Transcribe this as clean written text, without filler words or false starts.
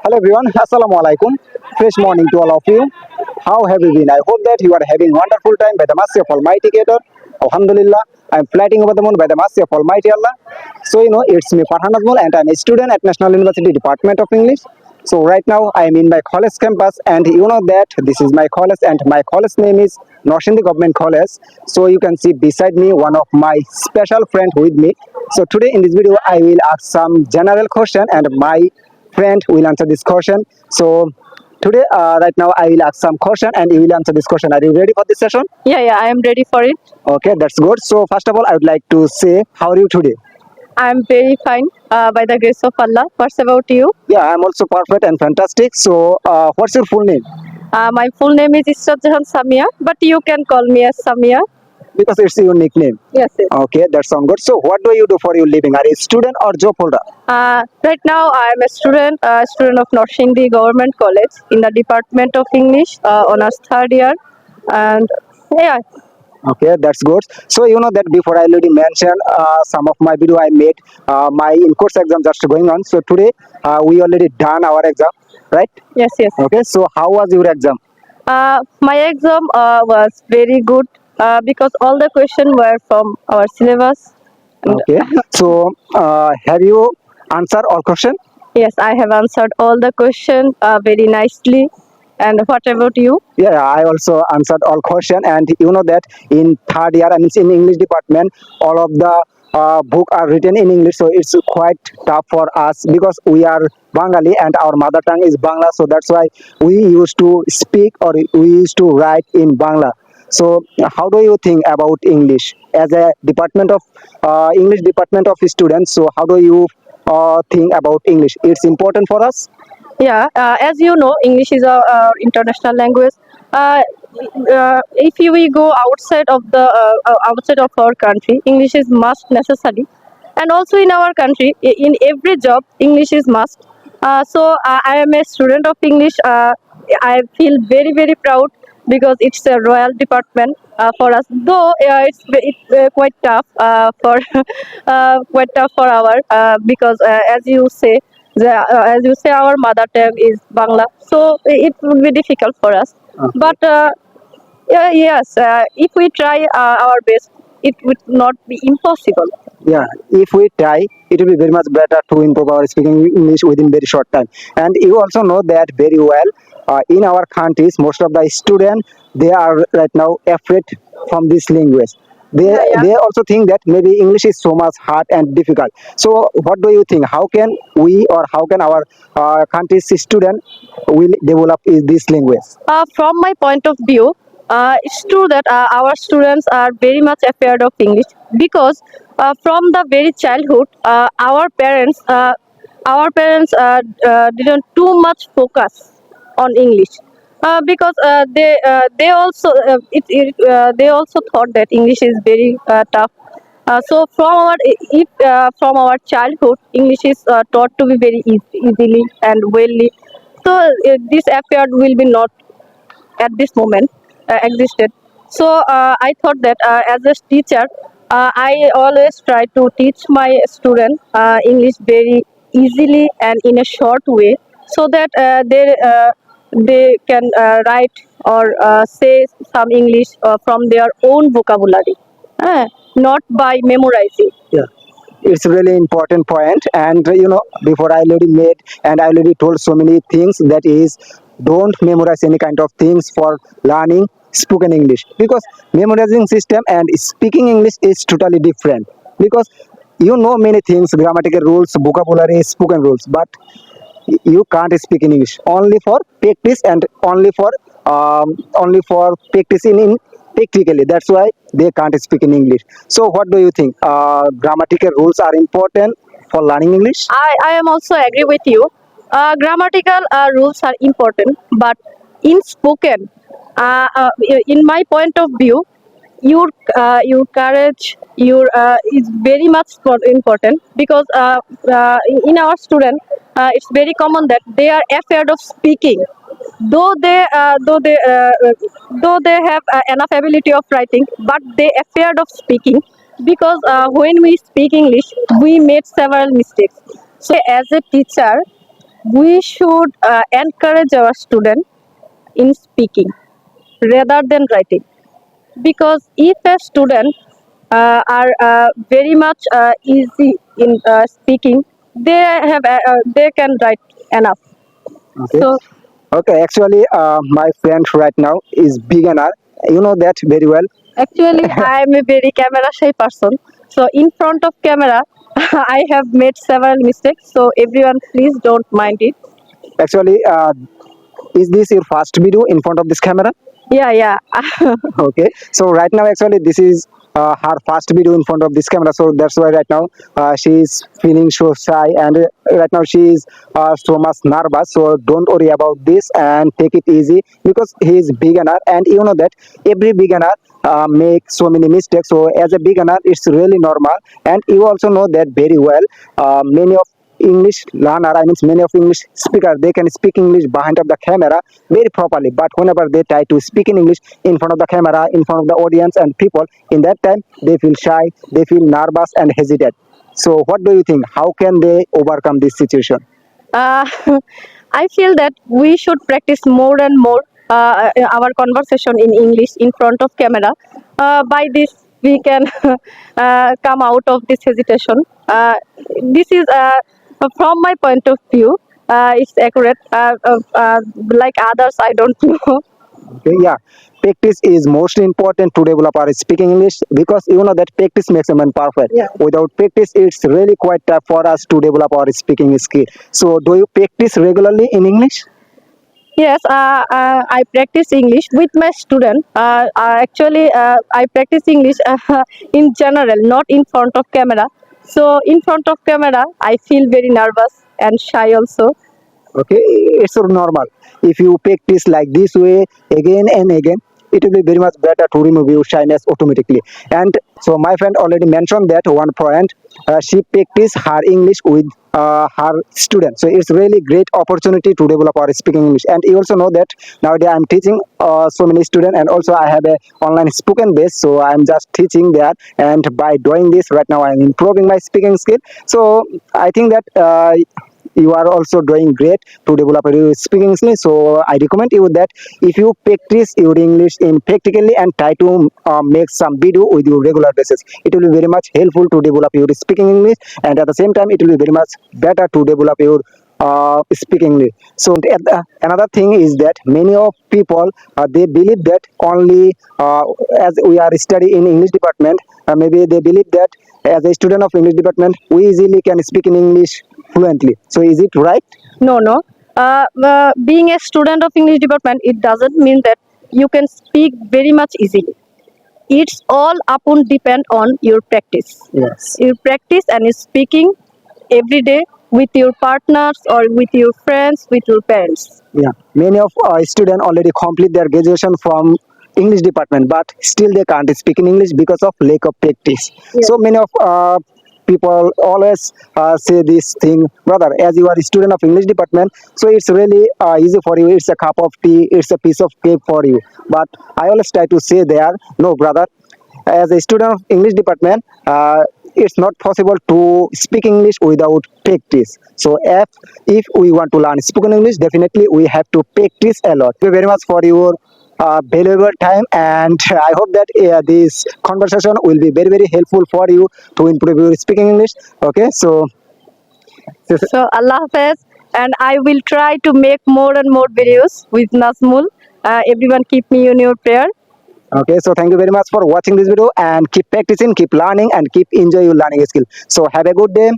Hello everyone, Assalamu alaikum. Fresh morning to all of you. How have you been? I hope that you are having wonderful time by the mercy of Almighty Creator. Alhamdulillah, I am flying over the moon by the mercy of Almighty Allah. So it's me Farhan Azmul and I am a student at National University Department of English. So right now I am in my college campus and you know that this is my college and my college name is Norshindi Government College. So you can see beside me one of my special friend with me. So today in this video I will ask some general question and my friend will answer this question. So today, right now, I will ask some question and you will answer this question. Are you ready for this session? Yeah, I am ready for it. Okay, that's good. So first of all, I would like to say, how are you today? I am very fine by the grace of Allah. What's about you? Yeah, I'm also perfect and fantastic. So, what's your full name? My full name is Israt Jahan Samia, but you can call me as Samia. Because it's your nickname. Yes. Okay, that sounds good. So, what do you do for your living? Are you a student or job holder? Right now, I am a student of Norshindi Government College in the Department of English, honors third year, and yeah. Okay, that's good. So you know that before I already mentioned some of my video I made my in-course exam just going on. So today we already done our exam, right? Yes. Okay, so how was your exam? My exam was very good because all the questions were from our syllabus. Okay, so have you answered all question? Yes, I have answered all the questions very nicely. And what about you? Yeah, I also answered all question, and you know that in third year, I mean in English department, all of the book are written in English, so it's quite tough for us because we are Bengali and our mother tongue is Bangla, so that's why we used to speak or we used to write in Bangla. So, how do you think about English as a department of English department of students? So, how do you think about English? It's important for us. Yeah, as you know, English is a international language. Uh, if we go outside of our country, English is must necessary, and also in our country, in every job, English is must. I am a student of English. I feel very proud because it's a royal department for us. Though it's quite tough for quite tough for our because as you say, our mother tongue is Bangla, so it would be difficult for us. Okay. But yes, if we try our best, it would not be impossible. Yeah, if we try, it will be very much better to improve our speaking English within very short time. And you also know that very well. In our countries, most of the students they are right now afraid from this language. They also think that maybe English is so much hard and difficult. So, what do you think? How can we or how can our country's student will develop this language? From my point of view, it's true that our students are very much afraid of English because from the very childhood, our parents didn't too much focus on English because they also thought that English is very tough. So from our childhood, English is taught to be very easily and wellly. So this affair will be not at this moment existed. So I thought that as a teacher, I always try to teach my student English very easily and in a short way, so that they can write or say some English from their own vocabulary, not by memorizing. Yeah, it's really important point. And you know, before I already made and I already told so many things that is don't memorize any kind of things for learning spoken English because memorizing system and speaking English is totally different because you know many things grammatical rules vocabulary spoken rules but you can't speak in English only for practice and only for practicing in practically. That's why they can't speak in English. So, what do you think? Grammatical rules are important for learning English. I am also agree with you. Grammatical rules are important, but in spoken, in my point of view, your courage is very much important because in our student, it's very common that they are afraid of speaking, though they have enough ability of writing, but they afraid of speaking because when we speak English, we made several mistakes. So as a teacher, we should encourage our student in speaking rather than writing, because if a student are very much easy in speaking, they can write enough. Okay. So Okay. Actually, my friend right now is beginner. You know that very well. actually, I am a very camera shy person. So in front of camera, I have made several mistakes. So everyone, please don't mind it. Actually, is this your first video in front of this camera? Yeah, yeah. Okay, so right now actually this is her first video in front of this camera, so that's why right now she is feeling so shy, and right now she is so much nervous. So don't worry about this and take it easy, because he is beginner, and you know that every beginner make so many mistakes. So as a beginner it's really normal, and you also know that very well. Many of English learner, I mean many of English speaker, they can speak English behind of the camera very properly, but whenever they try to speak in English in front of the camera, in front of the audience and people, in that time they feel shy, they feel nervous and hesitate. So what do you think, how can they overcome this situation? uh, I feel that we should practice more and more our conversation in English in front of camera. By this, we can come out of this hesitation. This is from my point of view. It's accurate. Like others, I don't know. Okay, yeah, practice is most important to develop our speaking English, because you know that practice makes a man perfect. Yeah. Without practice it's really quite tough for us to develop our speaking skill. So do you practice regularly in English? Yes, I practice English with my student. Actually, I practice English in general, not in front of camera. So in front of camera, I feel very nervous and shy also. Okay, it's so normal. If you practice like this way again and again, it will be very much better to remove your shyness automatically. And so my friend already mentioned that one point, she practice her English with her students, so it's really great opportunity to develop our speaking English. And you also know that nowadays I'm teaching so many students, and also I have a online spoken base, so I'm just teaching that, and by doing this right now I'm improving my speaking skill. So I think that you are also doing great to develop your speaking skills. So I recommend you that if you practice your English in practically and try to make some video with your regular basis, it will be very much helpful to develop your speaking English, and at the same time it will be very much better to develop your speaking English. So another thing is that many of people they believe that only as we are study in English department, maybe they believe that as a student of English department we easily can speak in English fluently. So is it right? No, no. Being a student of English department, it doesn't mean that you can speak very much easily. It's all upon depend on your practice. Yes. Your practice and speaking every day with your partners or with your friends, with your parents. Yeah, many of students already complete their graduation from English department, but still they can't speak in English because of lack of practice. Yes. So many of people always say this thing, brother, as you are a student of English department, so it's really easy for you, it's a cup of tea, it's a piece of cake for you. But I always try to say there, no brother, as a student of English department, it's not possible to speak English without practice. So if we want to learn spoken English, definitely we have to practice a lot. Thank you very much for your valuable time, and I hope that this conversation will be very helpful for you to improve your speaking English. Okay, so So Allah Hafiz, and I will try to make more and more videos with Nazmul. Everyone keep me in your prayer. okay, so thank you very much for watching this video, and keep practicing, keep learning, and keep enjoy your learning skill. So have a good day.